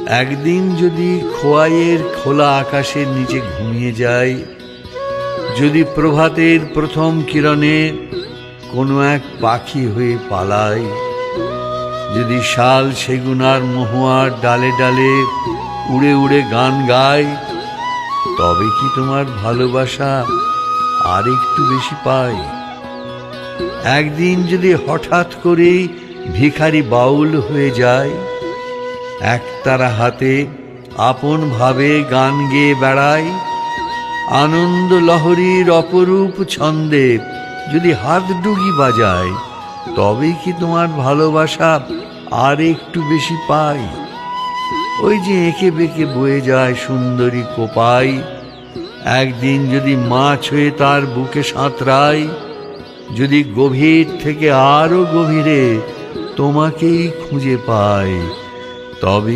একদিন যদি খোয়াইয়ের খোলা আকাশের নিচে ঘুমিয়ে যায়, যদি প্রভাতের প্রথম কিরণে কোনো এক পাখি হয়ে পালায়, যদি শাল সেগুন আর মহুয়ার ডালে ডালে উড়ে উড়ে গান গায়, তবে কি তোমার ভালোবাসা আর একটু বেশি পায়? একদিন যদি হঠাৎ করে ভিখারি বাউল হয়ে যায়, একতারা হাতে আপন ভাবে গান গেয়ে বেড়ায়, আনন্দ লহরীর অপরূপ ছন্দে যদি হাত ডুগি বাজায়, তবে কি তোমার ভালোবাসা আর একটু বেশি পায়? ওই যে এঁকে বেঁকে বয়ে যায় সুন্দরী কোপাই, একদিন যদি মাছ হয়ে তার বুকে সাঁতরায়, যদি গভীর থেকে আরো গভীরে তোমাকেই খুঁজে পায়, তবে